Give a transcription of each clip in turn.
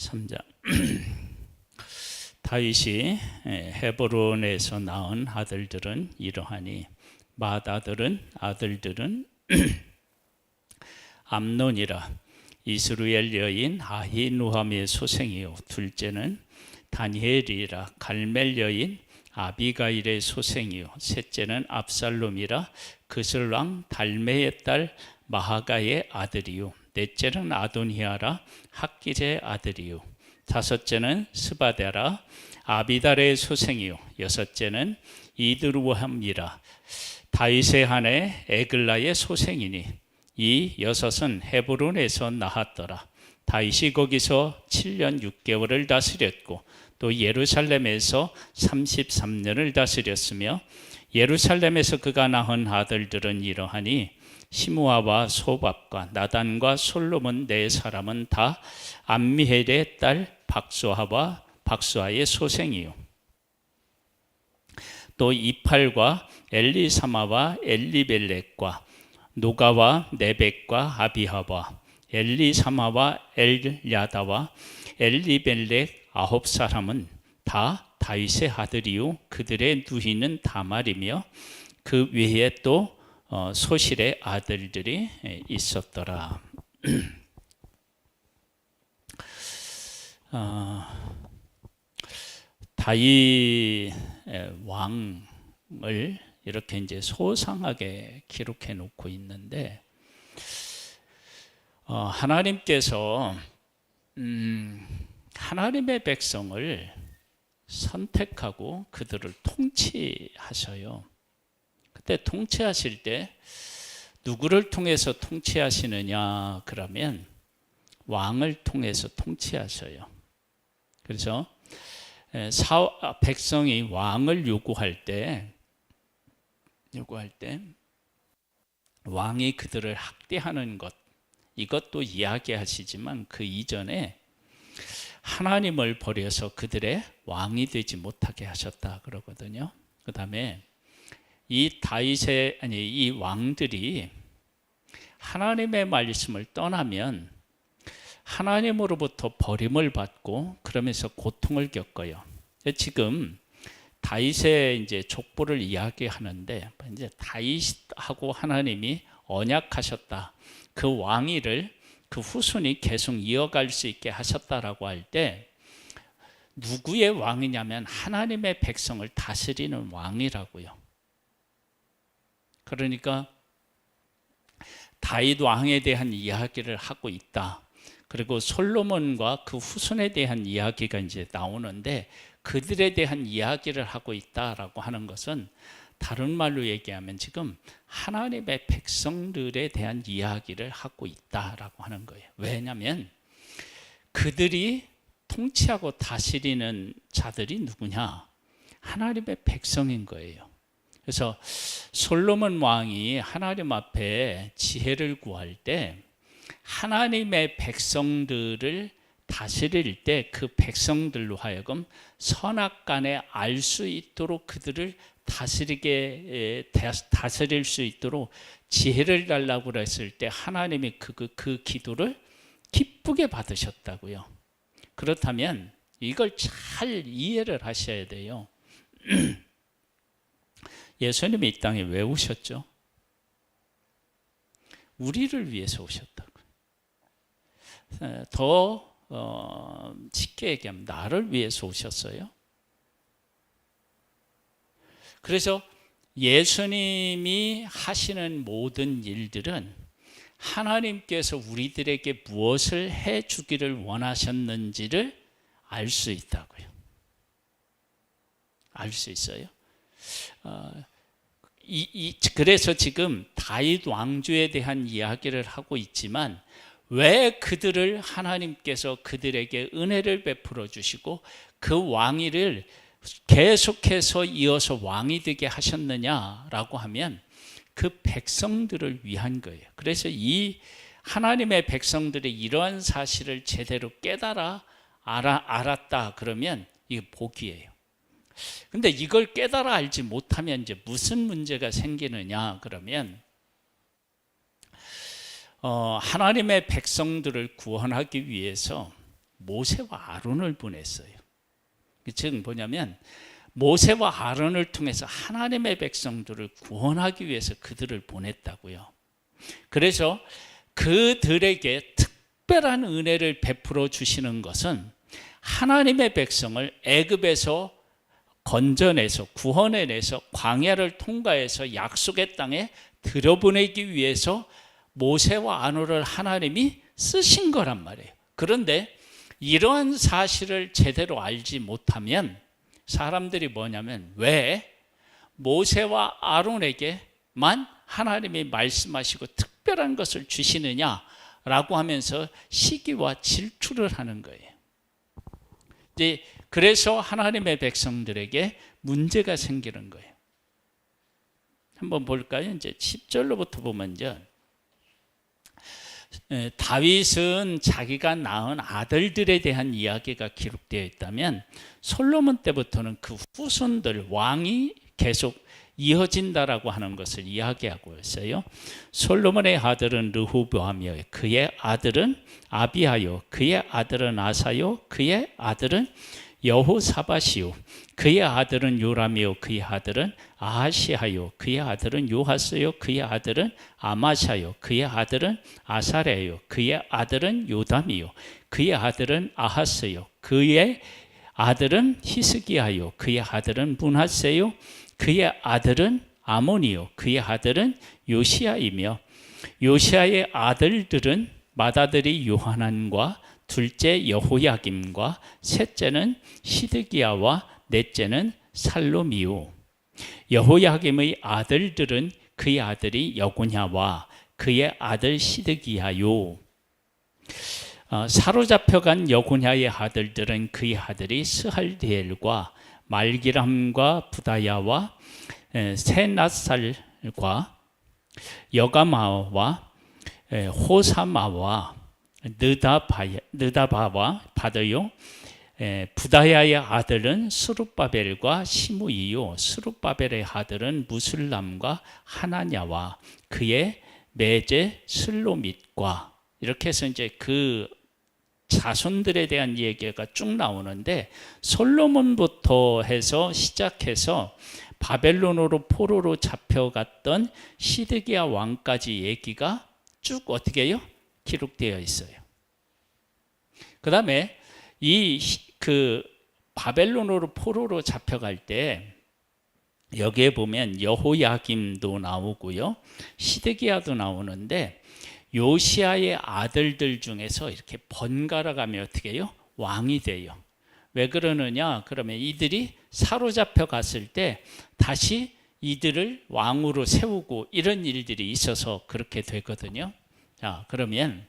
3장. 다윗이 헤브론에서 낳은 아들들은 이러하니 맏아들은 아들들은 암논이라 이스루엘 여인 아히누함의 소생이요, 둘째는 다니엘이라 갈멜 여인 아비가일의 소생이요, 셋째는 압살롬이라 그슬 왕 달메의 딸 마하가의 아들이요, 넷째는 아도니아라 학기제의 아들이요, 다섯째는 스바데라 아비달의 소생이요, 여섯째는 이드루함이라 다윗의 아내 에글라의 소생이니 이 여섯은 헤브론에서 낳았더라. 다윗이 거기서 7년 6개월을 다스렸고 또 예루살렘에서 33년을 다스렸으며 예루살렘에서 그가 낳은 아들들은 이러하니 시므아와 소밥과 나단과 솔로몬 네 사람은 다 암미헬의 딸 박수아와 박수아의 소생이요, 또 이팔과 엘리사마와 엘리벨렉과 노가와 네벡과 아비하와 엘리사마와 엘야다와 엘리벨렉 9사람은 다 다윗의 아들이요, 그들의 누이는 다말이며 그 외에 또 소실의 아들들이 있었더라. 다윗 왕을 이렇게 이제 소상하게 기록해 놓고 있는데, 하나님께서 하나님의 백성을 선택하고 그들을 통치하셔요. 그때 통치하실 때 누구를 통해서 통치하시느냐 그러면 왕을 통해서 통치하셔요. 그래서 백성이 왕을 요구할 때 왕이 그들을 학대하는 것, 이것도 이야기하시지만 그 이전에 하나님을 버려서 그들의 왕이 되지 못하게 하셨다 그러거든요. 그 다음에 이 왕들이 하나님의 말씀을 떠나면 하나님으로부터 버림을 받고 그러면서 고통을 겪어요. 지금 다윗의 이제 족보를 이야기하는데, 이제 다윗하고 하나님이 언약하셨다. 그 왕위를 그 후손이 계속 이어갈 수 있게 하셨다라고 할 때 누구의 왕이냐면 하나님의 백성을 다스리는 왕이라고요. 그러니까 다윗 왕에 대한 이야기를 하고 있다. 그리고 솔로몬과 그 후손에 대한 이야기가 이제 나오는데 그들에 대한 이야기를 하고 있다라고 하는 것은 다른 말로 얘기하면 지금 하나님의 백성들에 대한 이야기를 하고 있다라고 하는 거예요. 왜냐하면 그들이 통치하고 다스리는 자들이 누구냐? 하나님의 백성인 거예요. 그래서 솔로몬 왕이 하나님 앞에 지혜를 구할 때 하나님의 백성들을 다스릴 때 그 백성들로 하여금 선악간에 알 수 있도록 그들을 다스릴 수 있도록 지혜를 달라고 그랬을 때 하나님이 그 기도를 기쁘게 받으셨다고요. 그렇다면 이걸 잘 이해를 하셔야 돼요. 예수님이 이 땅에 왜 오셨죠? 우리를 위해서 오셨다고요. 더 쉽게 얘기하면 나를 위해서 오셨어요. 그래서 예수님이 하시는 모든 일들은 하나님께서 우리들에게 무엇을 해주기를 원하셨는지를 알 수 있다고요. 알 수 있어요. 그래서 지금 다윗 왕조에 대한 이야기를 하고 있지만 왜 그들을 하나님께서 그들에게 은혜를 베풀어 주시고 그 왕위를 계속해서 이어서 왕이 되게 하셨느냐라고 하면 그 백성들을 위한 거예요. 그래서 이 하나님의 백성들이 이러한 사실을 제대로 알았다 그러면 이게 복이에요. 근데 이걸 깨달아 알지 못하면 이제 무슨 문제가 생기느냐 그러면 하나님의 백성들을 구원하기 위해서 모세와 아론을 보냈어요. 즉 뭐냐면 모세와 아론을 통해서 하나님의 백성들을 구원하기 위해서 그들을 보냈다고요. 그래서 그들에게 특별한 은혜를 베풀어 주시는 것은 하나님의 백성을 애굽에서 건져내서 구원해내서 광야를 통과해서 약속의 땅에 들여보내기 위해서 모세와 아론을 하나님이 쓰신 거란 말이에요. 그런데 이러한 사실을 제대로 알지 못하면 사람들이 뭐냐면 왜 모세와 아론에게만 하나님이 말씀하시고 특별한 것을 주시느냐라고 하면서 시기와 질투를 하는 거예요. 이제 그래서 하나님의 백성들에게 문제가 생기는 거예요. 한번 볼까요? 이제 10절로부터 보면요. 다윗은 자기가 낳은 아들들에 대한 이야기가 기록되어 있다면 솔로몬 때부터는 그 후손들 왕이 계속 이어진다라고 하는 것을 이야기하고 있어요. 솔로몬의 아들은 르호보암이요, 그의 아들은 아비하요, 그의 아들은 아사요, 그의 아들은 여호사밧이요, 그의 아들은 요람이요, 그의 아들은 아하시하요, 그의 아들은 요하스요, 그의 아들은 아마샤요, 그의 아들은 아사레요, 그의 아들은 요담이요, 그의 아들은 아하스요, 그의 아들은 히스기야요, 그의 아들은 므낫세요, 그의 아들은 아몬이요, 그의 아들은 요시야이며 요시야의 아들들은 맏아들이 요하난과 둘째 여호야김과 셋째는 시드기야와 넷째는 살로미요. 여호야김의 아들들은 그의 아들이 여고냐와 그의 아들 시드기야요. 사로잡혀간 여고냐의 아들들은 그의 아들이 스할디엘과 말기람과 부다야와 세낫살과 여가마와 호사마와 느다바와 바드요. 부다야의 아들은 스룹바벨과 시므이요, 스룹바벨의 아들은 무술람과 하나냐와 그의 매제 슬로밋과, 이렇게 해서 이제 그 자손들에 대한 얘기가 쭉 나오는데 솔로몬부터 해서 시작해서 바벨론으로 포로로 잡혀갔던 시드기야 왕까지 얘기가 쭉 어떻게 해요? 기록되어 있어요. 그 다음에 그 바벨론으로 포로로 잡혀갈 때 여기에 보면 여호야김도 나오고요, 시드기야도 나오는데 요시야의 아들들 중에서 이렇게 번갈아 가며 어떻게 해요? 왕이 돼요. 왜 그러느냐? 그러면 이들이 사로잡혀 갔을 때 다시 이들을 왕으로 세우고 이런 일들이 있어서 그렇게 되거든요. 자, 그러면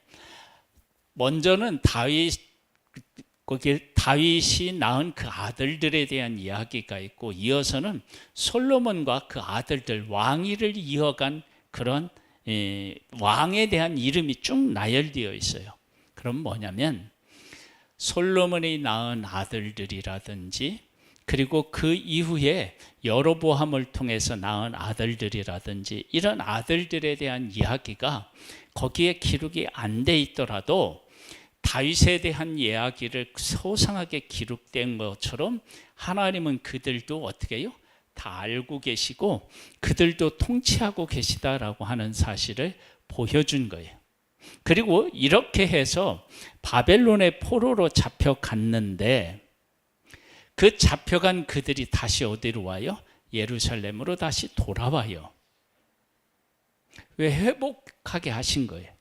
먼저는 다윗이 낳은 그 아들들에 대한 이야기가 있고, 이어서는 솔로몬과 그 아들들 왕위를 이어간 그런 왕에 대한 이름이 쭉 나열되어 있어요. 그럼 뭐냐면 솔로몬이 낳은 아들들이라든지 그리고 그 이후에 여로보암을 통해서 낳은 아들들이라든지 이런 아들들에 대한 이야기가 거기에 기록이 안 돼 있더라도 다윗에 대한 이야기를 소상하게 기록된 것처럼 하나님은 그들도 어떻게 해요? 다 알고 계시고 그들도 통치하고 계시다라고 하는 사실을 보여준 거예요. 그리고 이렇게 해서 바벨론의 포로로 잡혀갔는데 그 잡혀간 그들이 다시 어디로 와요? 예루살렘으로 다시 돌아와요. 왜? 회복하게 하신 거예요.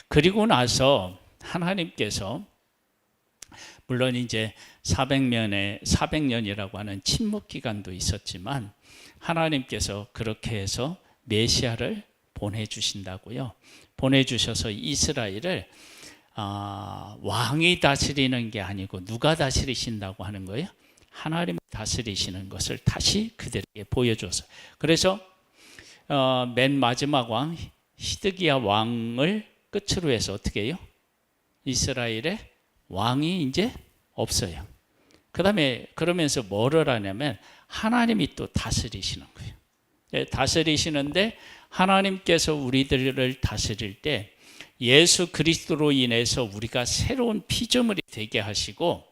그리고 나서 하나님께서 물론 이제 400년이라고 하는 침묵 기간도 있었지만 하나님께서 그렇게 해서 메시아를 보내주신다고요. 보내주셔서 이스라엘을 왕이 다스리는 게 아니고 누가 다스리신다고 하는 거예요? 하나님이 다스리시는 것을 다시 그들에게 보여줘서, 그래서 맨 마지막 왕 시드기야 왕을 끝으로 해서 어떻게 해요? 이스라엘의 왕이 이제 없어요. 그 다음에 그러면서 뭐를 하냐면 하나님이 또 다스리시는 거예요. 다스리시는데 하나님께서 우리들을 다스릴 때 예수 그리스도로 인해서 우리가 새로운 피조물이 되게 하시고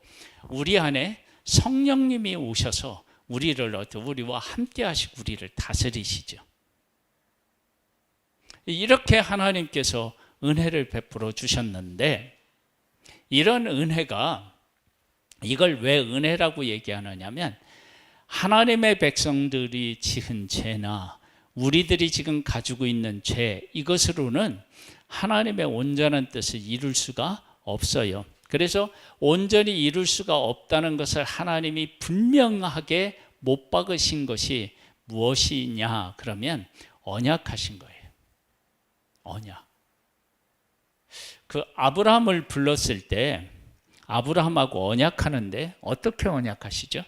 우리 안에 성령님이 오셔서 우리와 함께 하시고 우리를 다스리시죠. 이렇게 하나님께서 은혜를 베풀어 주셨는데, 이런 은혜가, 이걸 왜 은혜라고 얘기하느냐면 하나님의 백성들이 지은 죄나 우리들이 지금 가지고 있는 죄, 이것으로는 하나님의 온전한 뜻을 이룰 수가 없어요. 그래서 온전히 이룰 수가 없다는 것을 하나님이 분명하게 못 박으신 것이 무엇이냐 그러면 언약하신 거예요. 언약. 그 아브라함을 불렀을 때 아브라함하고 언약하는데 어떻게 언약하시죠?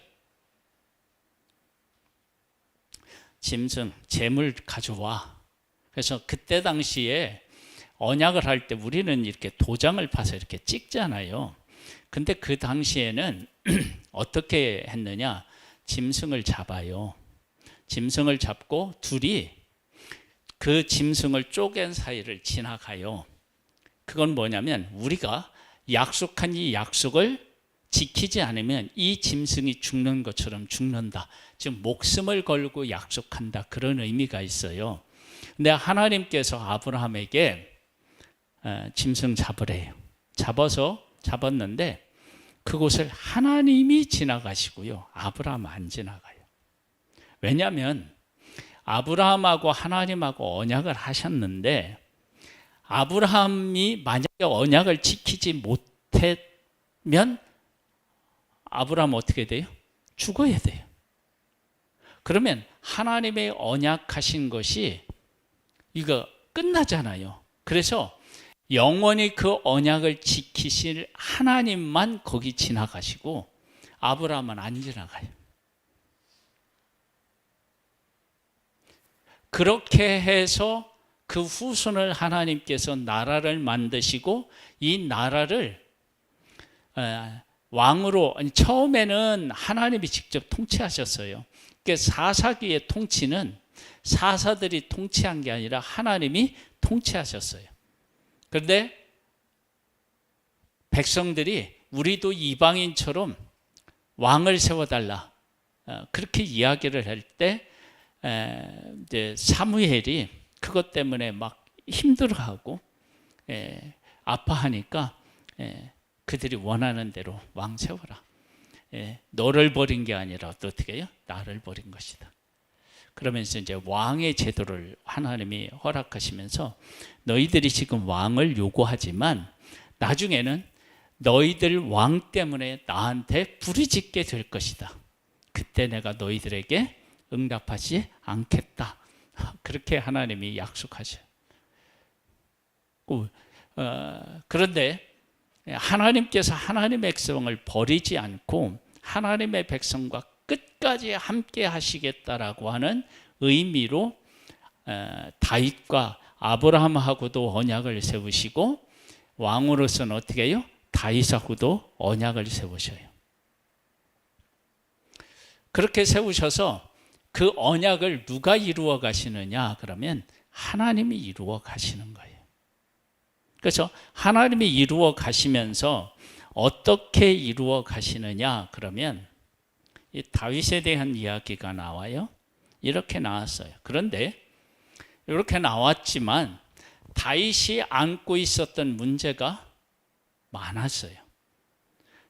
짐승, 재물 가져와. 그래서 그때 당시에 언약을 할 때 우리는 이렇게 도장을 파서 이렇게 찍잖아요. 근데 그 당시에는 어떻게 했느냐? 짐승을 잡아요. 짐승을 잡고 둘이 그 짐승을 쪼갠 사이를 지나가요. 그건 뭐냐면 우리가 약속한 이 약속을 지키지 않으면 이 짐승이 죽는 것처럼 죽는다. 즉 목숨을 걸고 약속한다. 그런 의미가 있어요. 근데 하나님께서 아브라함에게 짐승 잡으래요. 잡았는데 그곳을 하나님이 지나가시고요. 아브라함 안 지나가요. 왜냐하면 아브라함하고 하나님하고 언약을 하셨는데 아브라함이 만약에 언약을 지키지 못하면 아브라함 어떻게 돼요? 죽어야 돼요. 그러면 하나님의 언약하신 것이 이거 끝나잖아요. 그래서 영원히 그 언약을 지키실 하나님만 거기 지나가시고 아브라함은 안 지나가요. 그렇게 해서 그 후손을 하나님께서 나라를 만드시고 이 나라를 왕으로, 처음에는 하나님이 직접 통치하셨어요. 그러니까 사사기의 통치는 사사들이 통치한 게 아니라 하나님이 통치하셨어요. 그런데 백성들이 우리도 이방인처럼 왕을 세워달라 그렇게 이야기를 할 때 이제 사무엘이 그것 때문에 막 힘들어하고 아파하니까 그들이 원하는 대로 왕 세워라. 너를 버린 게 아니라 어떻게 해요? 나를 버린 것이다. 그러면서 이제 왕의 제도를 하나님이 허락하시면서 너희들이 지금 왕을 요구하지만 나중에는 너희들 왕 때문에 나한테 부르짖게 될 것이다. 그때 내가 너희들에게 응답하지 않겠다. 그렇게 하나님이 약속하셔요. 그런데 하나님께서 하나님의 백성을 버리지 않고 하나님의 백성과 끝까지 함께 하시겠다라고 하는 의미로 다윗과 아브라함하고도 언약을 세우시고 왕으로서는 어떻게 해요? 다윗하고도 언약을 세우셔요. 그렇게 세우셔서 그 언약을 누가 이루어 가시느냐 그러면 하나님이 이루어 가시는 거예요. 그래서 하나님이 이루어 가시면서 어떻게 이루어 가시느냐 그러면 이 다윗에 대한 이야기가 나와요. 이렇게 나왔어요. 그런데 이렇게 나왔지만 다윗이 안고 있었던 문제가 많았어요.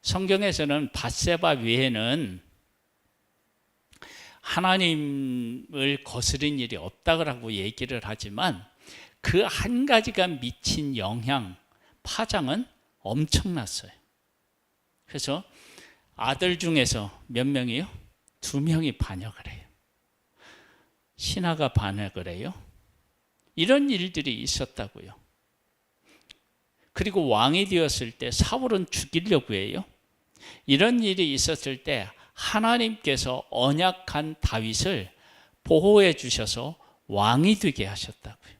성경에서는 밧세바 외에는 하나님을 거스린 일이 없다고 얘기를 하지만 그 한 가지가 미친 영향, 파장은 엄청났어요. 그래서 아들 중에서 몇 명이요? 2명이 반역을 해요. 신하가 반역을 해요. 이런 일들이 있었다고요. 그리고 왕이 되었을 때 사울은 죽이려고 해요. 이런 일이 있었을 때 하나님께서 언약한 다윗을 보호해 주셔서 왕이 되게 하셨다고요.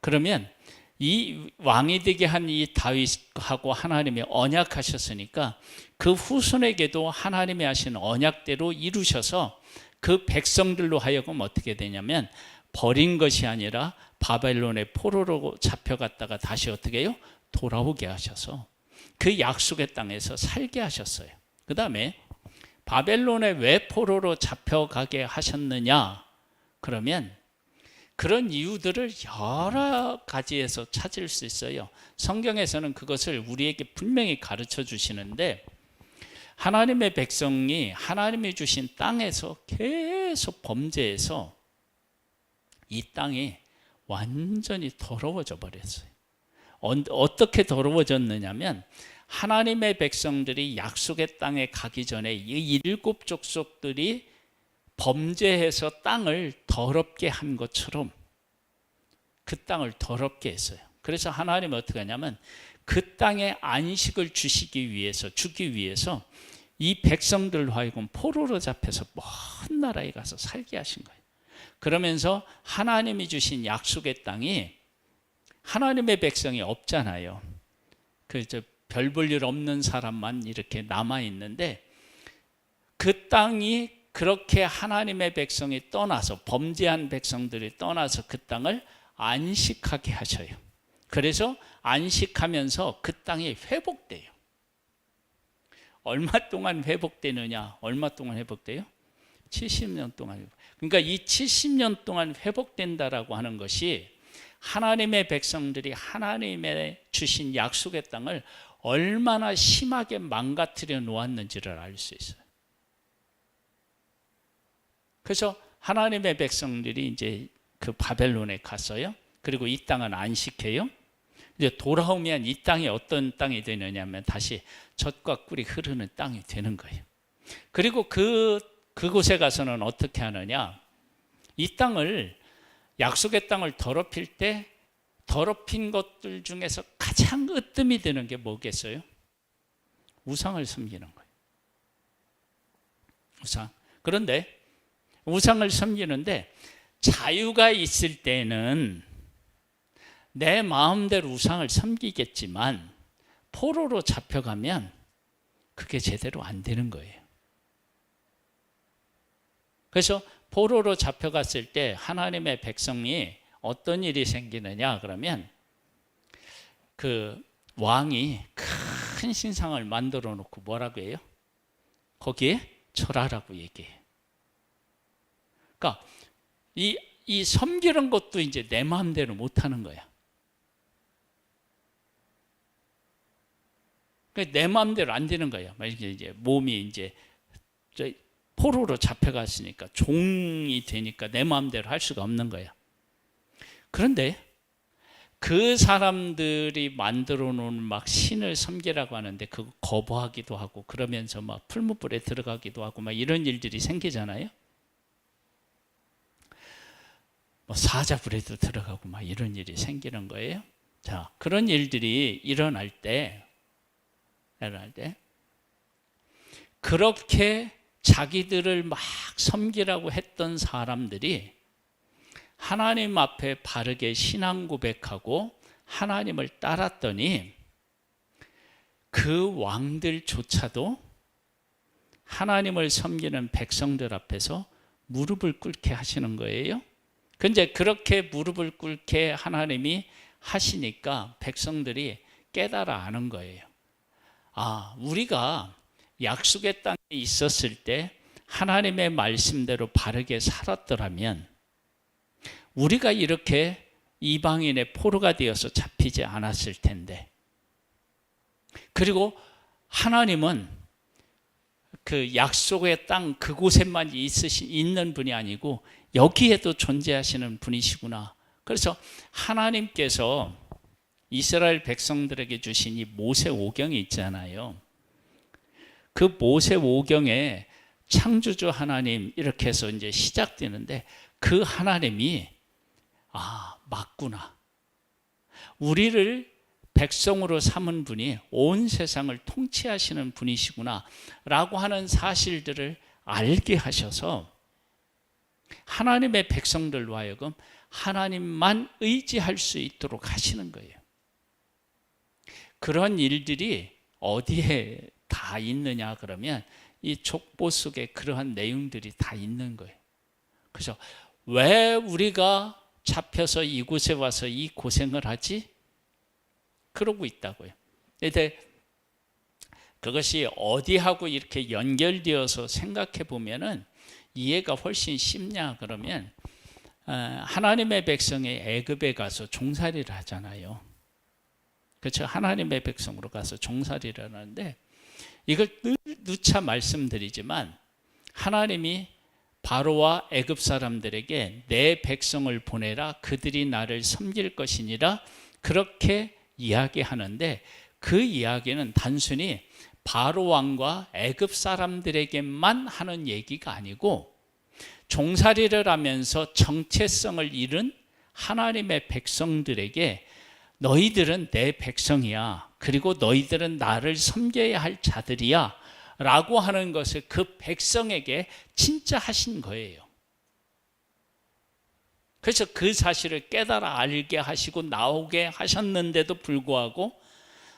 그러면 이 왕이 되게 한 이 다윗하고 하나님이 언약하셨으니까 그 후손에게도 하나님이 하신 언약대로 이루셔서 그 백성들로 하여금 어떻게 되냐면 버린 것이 아니라 바벨론의 포로로 잡혀갔다가 다시 어떻게 해요? 돌아오게 하셔서 그 약속의 땅에서 살게 하셨어요. 그 다음에 바벨론에 왜 포로로 잡혀가게 하셨느냐? 그러면 그런 이유들을 여러 가지에서 찾을 수 있어요. 성경에서는 그것을 우리에게 분명히 가르쳐 주시는데, 하나님의 백성이 하나님이 주신 땅에서 계속 범죄해서 이 땅이 완전히 더러워져 버렸어요. 어떻게 더러워졌느냐면, 하나님의 백성들이 약속의 땅에 가기 전에 이 7 족속들이 범죄해서 땅을 더럽게 한 것처럼 그 땅을 더럽게 했어요. 그래서 하나님은 어떻게 하냐면 그 땅에 안식을 주기 위해서 이 백성들 하여금 포로로 잡혀서 먼 나라에 가서 살게 하신 거예요. 그러면서 하나님이 주신 약속의 땅이, 하나님의 백성이 없잖아요. 별 볼 일 없는 사람만 이렇게 남아 있는데, 그 땅이 그렇게 하나님의 백성이 떠나서, 범죄한 백성들이 떠나서 그 땅을 안식하게 하셔요. 그래서 안식하면서 그 땅이 회복돼요. 얼마 동안 회복되느냐? 얼마 동안 회복돼요? 70년 동안. 그러니까 이 70년 동안 회복된다라고 하는 것이 하나님의 백성들이 하나님의 주신 약속의 땅을 얼마나 심하게 망가뜨려 놓았는지를 알 수 있어요. 그래서 하나님의 백성들이 이제 그 바벨론에 갔어요. 그리고 이 땅은 안식해요. 이제 돌아오면 이 땅이 어떤 땅이 되느냐면 다시 젖과 꿀이 흐르는 땅이 되는 거예요. 그리고 그곳에 가서는 어떻게 하느냐? 이 땅을, 약속의 땅을 더럽힐 때 더럽힌 것들 중에서 가장 으뜸이 되는 게 뭐겠어요? 우상을 섬기는 거예요. 우상. 그런데 우상을 섬기는데 자유가 있을 때는 내 마음대로 우상을 섬기겠지만 포로로 잡혀가면 그게 제대로 안 되는 거예요. 그래서 포로로 잡혀갔을 때 하나님의 백성이 어떤 일이 생기느냐 그러면, 그 왕이 큰 신상을 만들어 놓고 뭐라고 해요? 거기에 절하라고 얘기해요. 그러니까 이 섬기는 것도 이제 내 마음대로 못 하는 거야. 그러니까 내 마음대로 안 되는 거야. 이제 몸이 이제 포로로 잡혀갔으니까, 종이 되니까 내 마음대로 할 수가 없는 거야. 그런데 그 사람들이 만들어 놓은 막 신을 섬기라고 하는데 그거 거부하기도 하고, 그러면서 막 풀무불에 들어가기도 하고 막 이런 일들이 생기잖아요. 뭐 사자불에도 들어가고 막 이런 일이 생기는 거예요. 자, 그런 일들이 일어날 때 그렇게 자기들을 막 섬기라고 했던 사람들이 하나님 앞에 바르게 신앙 고백하고 하나님을 따랐더니 그 왕들조차도 하나님을 섬기는 백성들 앞에서 무릎을 꿇게 하시는 거예요. 근데 그렇게 무릎을 꿇게 하나님이 하시니까 백성들이 깨달아 아는 거예요. 아, 우리가 약속의 땅에 있었을 때 하나님의 말씀대로 바르게 살았더라면 우리가 이렇게 이방인의 포로가 되어서 잡히지 않았을 텐데, 그리고 하나님은 그 약속의 땅 그곳에만 있는 분이 아니고 여기에도 존재하시는 분이시구나. 그래서 하나님께서 이스라엘 백성들에게 주신 이 모세오경이 있잖아요. 그 모세오경에 창조주 하나님 이렇게 해서 이제 시작되는데, 그 하나님이 맞구나. 우리를 백성으로 삼은 분이 온 세상을 통치하시는 분이시구나 라고 하는 사실들을 알게 하셔서 하나님의 백성들로 하여금 하나님만 의지할 수 있도록 하시는 거예요. 그런 일들이 어디에 다 있느냐 그러면 이 족보 속에 그러한 내용들이 다 있는 거예요. 그래서 왜 우리가 잡혀서 이곳에 와서 이 고생을 하지? 그러고 있다고요. 근데 그것이 어디하고 이렇게 연결되어서 생각해 보면은 이해가 훨씬 쉽냐 그러면 하나님의 백성이 애굽에 가서 종살이를 하잖아요. 그렇죠? 하나님의 백성으로 가서 종살이를 하는데 이걸 누차 말씀드리지만 하나님이 바로와 애굽 사람들에게 내 백성을 보내라 그들이 나를 섬길 것이니라 그렇게 이야기하는데 그 이야기는 단순히 바로 왕과 애굽 사람들에게만 하는 얘기가 아니고 종살이를 하면서 정체성을 잃은 하나님의 백성들에게 너희들은 내 백성이야. 그리고 너희들은 나를 섬겨야 할 자들이야. 라고 하는 것을 그 백성에게 진짜 하신 거예요. 그래서 그 사실을 깨달아 알게 하시고 나오게 하셨는데도 불구하고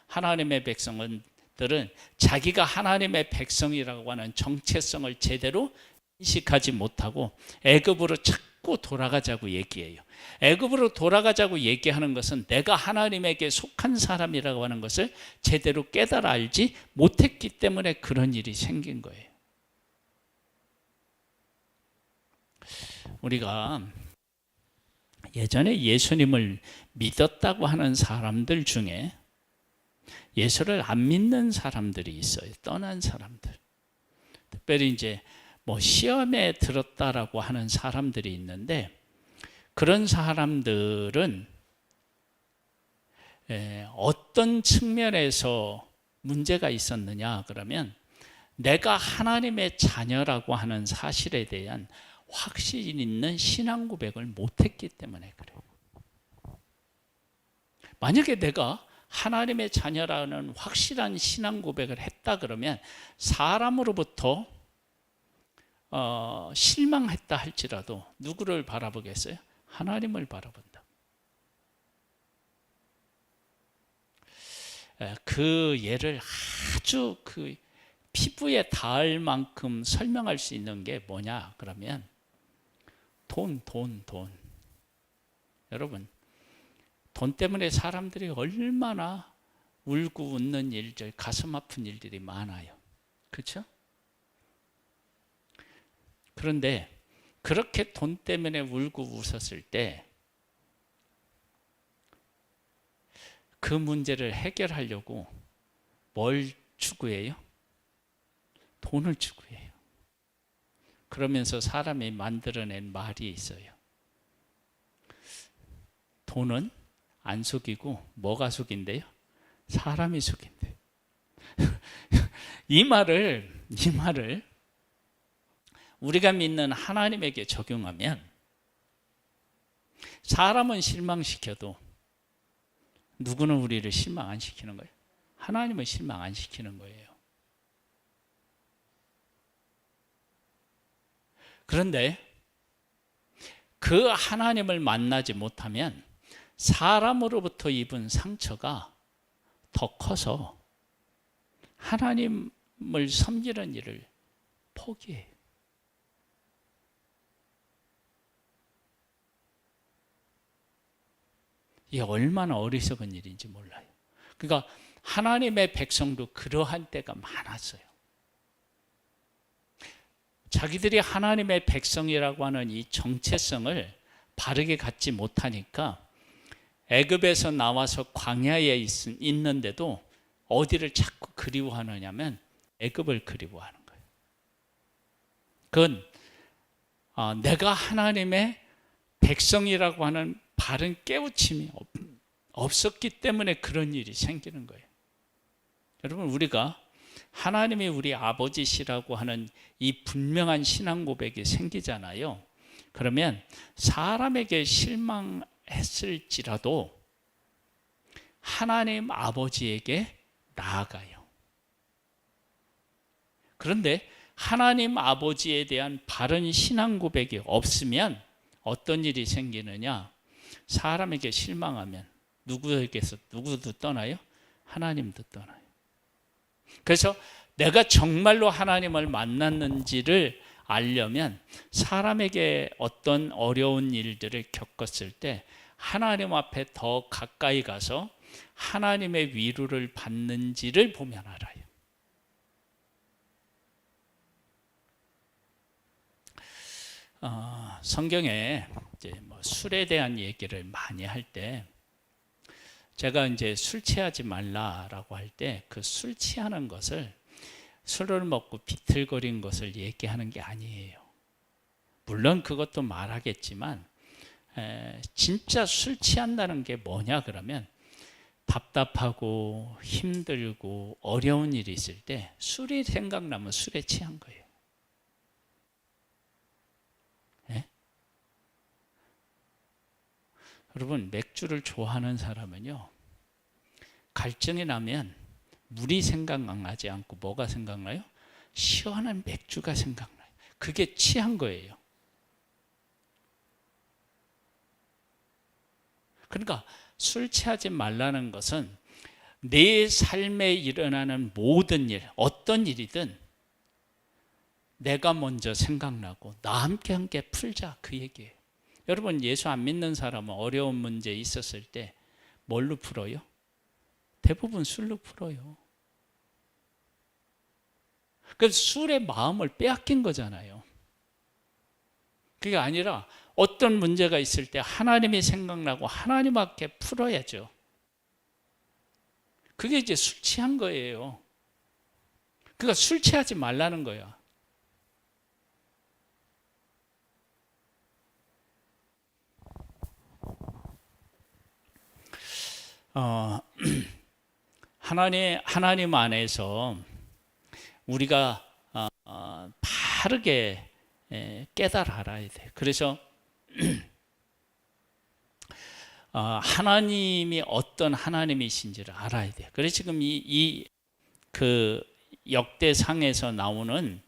하나님의 백성들은 자기가 하나님의 백성이라고 하는 정체성을 제대로 인식하지 못하고 애굽으로 자꾸 돌아가자고 얘기해요. 애굽으로 돌아가자고 얘기하는 것은 내가 하나님에게 속한 사람이라고 하는 것을 제대로 깨달아 알지 못했기 때문에 그런 일이 생긴 거예요. 우리가 예전에 예수님을 믿었다고 하는 사람들 중에 예수를 안 믿는 사람들이 있어요. 떠난 사람들. 특별히 이제 시험에 들었다라고 하는 사람들이 있는데 그런 사람들은 어떤 측면에서 문제가 있었느냐 그러면 내가 하나님의 자녀라고 하는 사실에 대한 확신 있는 신앙 고백을 못했기 때문에 그래요. 만약에 내가 하나님의 자녀라는 확실한 신앙 고백을 했다 그러면 사람으로부터 실망했다 할지라도 누구를 바라보겠어요? 하나님을 바라본다. 그 예를 아주 그 피부에 닿을 만큼 설명할 수 있는 게 뭐냐 그러면 돈. 여러분 돈 때문에 사람들이 얼마나 울고 웃는 일들, 가슴 아픈 일들이 많아요. 그렇죠? 그런데 그렇게 돈 때문에 울고 웃었을 때 그 문제를 해결하려고 뭘 추구해요? 돈을 추구해요. 그러면서 사람이 만들어낸 말이 있어요. 돈은 안 속이고 뭐가 속인대요? 사람이 속인대요. 이 말을 우리가 믿는 하나님에게 적용하면 사람은 실망시켜도 누구는 우리를 실망 안 시키는 거예요? 하나님은 실망 안 시키는 거예요. 그런데 그 하나님을 만나지 못하면 사람으로부터 입은 상처가 더 커서 하나님을 섬기는 일을 포기해요. 이게 얼마나 어리석은 일인지 몰라요. 그러니까 하나님의 백성도 그러한 때가 많았어요. 자기들이 하나님의 백성이라고 하는 이 정체성을 바르게 갖지 못하니까 애굽에서 나와서 광야에 있는데도 어디를 자꾸 그리워하느냐면 애굽을 그리워하는 거예요. 그건 내가 하나님의 백성이라고 하는 바른 깨우침이 없었기 때문에 그런 일이 생기는 거예요. 여러분 우리가 하나님이 우리 아버지시라고 하는 이 분명한 신앙 고백이 생기잖아요. 그러면 사람에게 실망했을지라도 하나님 아버지에게 나아가요. 그런데 하나님 아버지에 대한 바른 신앙 고백이 없으면 어떤 일이 생기느냐? 사람에게 실망하면 누구도 떠나요? 하나님도 떠나요. 그래서 내가 정말로 하나님을 만났는지를 알려면 사람에게 어떤 어려운 일들을 겪었을 때 하나님 앞에 더 가까이 가서 하나님의 위로를 받는지를 보면 알아요. 성경에 이제 뭐 술에 대한 얘기를 많이 할 때 제가 이제 술 취하지 말라라고 할 때 그 술 취하는 것을 술을 먹고 비틀거린 것을 얘기하는 게 아니에요. 물론 그것도 말하겠지만 진짜 술 취한다는 게 뭐냐 그러면 답답하고 힘들고 어려운 일이 있을 때 술이 생각나면 술에 취한 거예요. 네? 여러분 맥주를 좋아하는 사람은요 갈증이 나면 물이 생각나지 않고 뭐가 생각나요? 시원한 맥주가 생각나요. 그게 취한 거예요. 그러니까 술 취하지 말라는 것은 내 삶에 일어나는 모든 일, 어떤 일이든 내가 먼저 생각나고 나 함께 풀자 그 얘기예요. 여러분 예수 안 믿는 사람은 어려운 문제 있었을 때 뭘로 풀어요? 대부분 술로 풀어요. 그래서 술의 마음을 빼앗긴 거잖아요. 그게 아니라 어떤 문제가 있을 때 하나님이 생각나고 하나님 앞에 풀어야죠. 그게 이제 술 취한 거예요. 그러니까 술 취하지 말라는 거야. 하나님 안에서 우리가 바르게 깨달아 알아야 돼요. 그래서 하나님이 어떤 하나님이신지를 알아야 돼요. 그래서 지금 그 역대상에서 나오는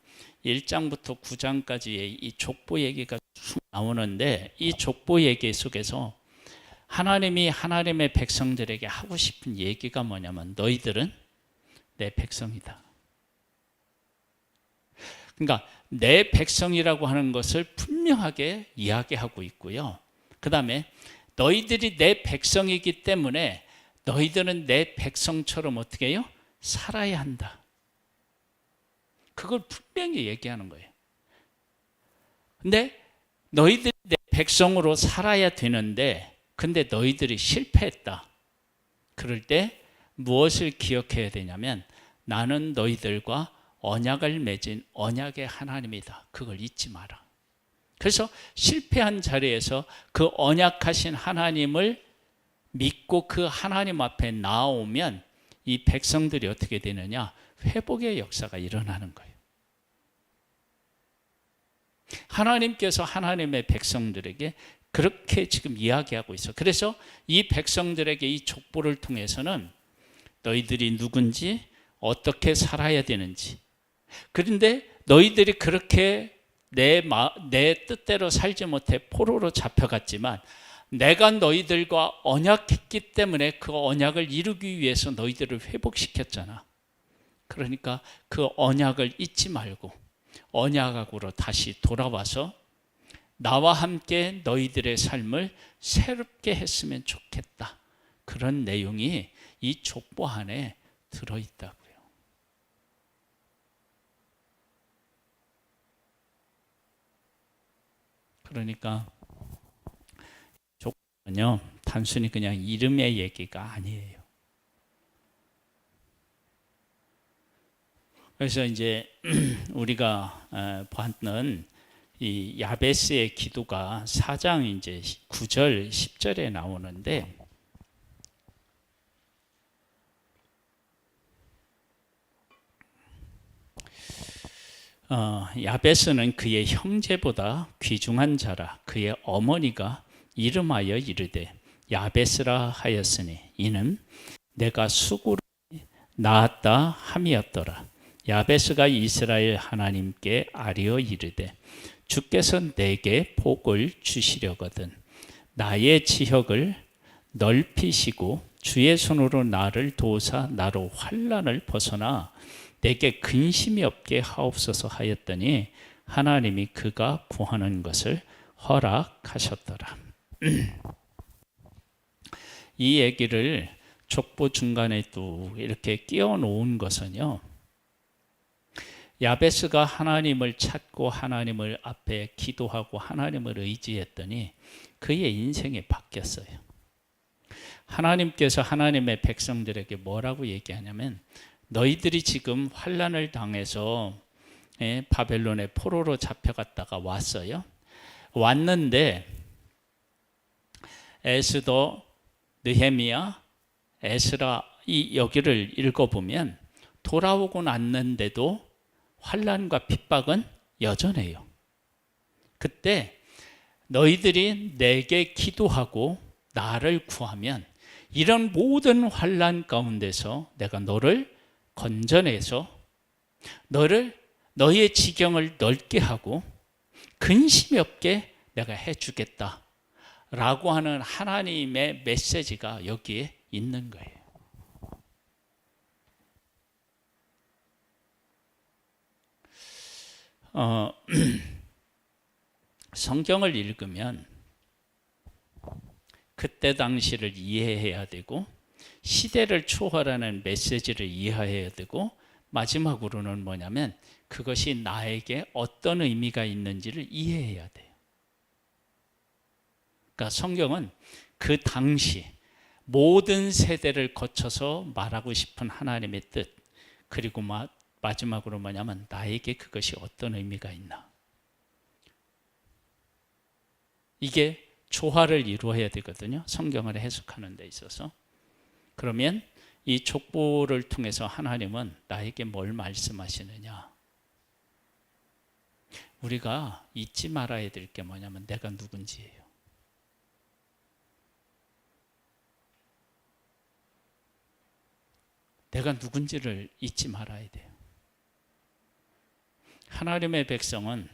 1장부터 9장까지의 이 족보 얘기가 쭉 나오는데 이 족보 얘기 속에서 하나님이 하나님의 백성들에게 하고 싶은 얘기가 뭐냐면 너희들은 내 백성이다. 그러니까 내 백성이라고 하는 것을 분명하게 이야기하고 있고요. 그 다음에 너희들이 내 백성이기 때문에 너희들은 내 백성처럼 어떻게 해요? 살아야 한다. 그걸 분명히 얘기하는 거예요. 근데 너희들이 내 백성으로 살아야 되는데 근데 너희들이 실패했다. 그럴 때 무엇을 기억해야 되냐면 나는 너희들과 언약을 맺은 언약의 하나님이다. 그걸 잊지 마라. 그래서 실패한 자리에서 그 언약하신 하나님을 믿고 그 하나님 앞에 나오면 이 백성들이 어떻게 되느냐? 회복의 역사가 일어나는 거예요. 하나님께서 하나님의 백성들에게 그렇게 지금 이야기하고 있어. 그래서 이 백성들에게 이 족보를 통해서는 너희들이 누군지 어떻게 살아야 되는지 그런데 너희들이 그렇게 내 뜻대로 살지 못해 포로로 잡혀갔지만 내가 너희들과 언약했기 때문에 그 언약을 이루기 위해서 너희들을 회복시켰잖아. 그러니까 그 언약을 잊지 말고 언약으로 다시 돌아와서 나와 함께 너희들의 삶을 새롭게 했으면 좋겠다. 그런 내용이 이 족보 안에 들어있다고요. 그러니까 족보는요 단순히 그냥 이름의 얘기가 아니에요. 그래서 이제 우리가 봤던 이 야베스의 기도가 4장 이제 9절 10절에 나오는데 야베스는 그의 형제보다 귀중한 자라. 그의 어머니가 이름하여 이르되 야베스라 하였으니 이는 내가 수고를 낳았다 함이었더라. 야베스가 이스라엘 하나님께 아뢰어 이르되 주께서 내게 복을 주시려거든 나의 지역을 넓히시고 주의 손으로 나를 도우사 나로 환난을 벗어나 내게 근심이 없게 하옵소서 하였더니 하나님이 그가 구하는 것을 허락하셨더라. 이 얘기를 족보 중간에 또 이렇게 끼워 놓은 것은요, 야베스가 하나님을 찾고 하나님을 앞에 기도하고 하나님을 의지했더니 그의 인생이 바뀌었어요. 하나님께서 하나님의 백성들에게 뭐라고 얘기하냐면, 너희들이 지금 환난을 당해서 바벨론의 포로로 잡혀갔다가 왔어요. 왔는데 에스더, 느헤미야, 에스라 이 여기를 읽어보면 돌아오고 났는데도 환난과 핍박은 여전해요. 그때 너희들이 내게 기도하고 나를 구하면 이런 모든 환난 가운데서 내가 너를 건져내서 너희의 지경을 넓게 하고 근심이 없게 내가 해주겠다 라고 하는 하나님의 메시지가 여기에 있는 거예요. 성경을 읽으면 그때 당시를 이해해야 되고 시대를 초월하는 메시지를 이해해야 되고 마지막으로는 뭐냐면 그것이 나에게 어떤 의미가 있는지를 이해해야 돼요. 그러니까 성경은 그 당시 모든 세대를 거쳐서 말하고 싶은 하나님의 뜻, 그리고 마지막으로 뭐냐면 나에게 그것이 어떤 의미가 있나, 이게 조화를 이루어야 되거든요. 성경을 해석하는 데 있어서. 그러면 이 족보를 통해서 하나님은 나에게 뭘 말씀하시느냐, 우리가 잊지 말아야 될 게 뭐냐면 내가 누군지예요. 내가 누군지를 잊지 말아야 돼요. 하나님의 백성은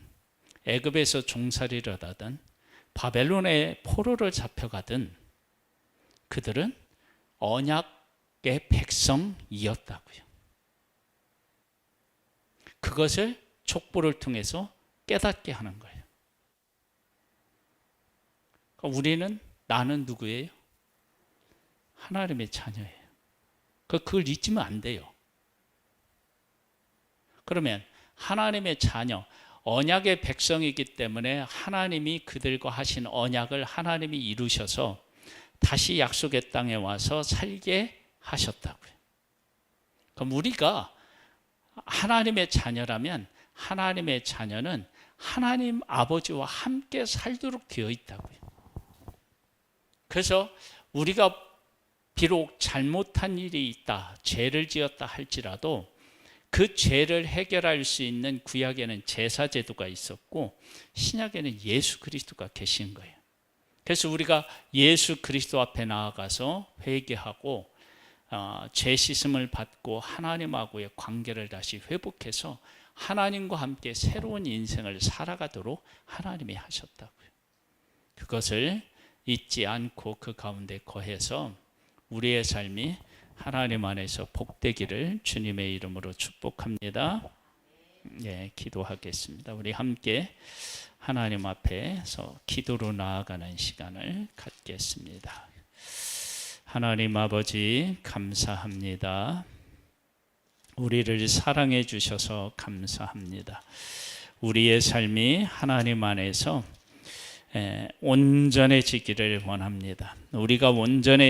애굽에서 종살이를 하든 바벨론의 포로를 잡혀가든 그들은 언약의 백성이었다고요. 그것을 족보를 통해서 깨닫게 하는 거예요. 그러니까 우리는, 나는 누구예요? 하나님의 자녀예요. 그걸 잊으면 안 돼요. 그러면 하나님의 자녀, 언약의 백성이기 때문에 하나님이 그들과 하신 언약을 하나님이 이루셔서 다시 약속의 땅에 와서 살게 하셨다고요. 그럼 우리가 하나님의 자녀라면 하나님의 자녀는 하나님 아버지와 함께 살도록 되어 있다고요. 그래서 우리가 비록 잘못한 일이 있다, 죄를 지었다 할지라도 그 죄를 해결할 수 있는 구약에는 제사제도가 있었고 신약에는 예수 그리스도가 계신 거예요. 그래서 우리가 예수 그리스도 앞에 나아가서 회개하고 죄 씻음을 받고 하나님하고의 관계를 다시 회복해서 하나님과 함께 새로운 인생을 살아가도록 하나님이 하셨다고요. 그것을 잊지 않고 그 가운데 거해서 우리의 삶이 하나님 안에서 복되기를 주님의 이름으로 축복합니다. 예, 기도하겠습니다. 우리 함께 하나님 앞에서 기도로 나아가는 시간을 갖겠습니다. 하나님 아버지, 감사합니다. 우리를 사랑해 주셔서 감사합니다. 우리의 삶이 하나님 안에서 온전해지기를 원합니다. 우리가 온전해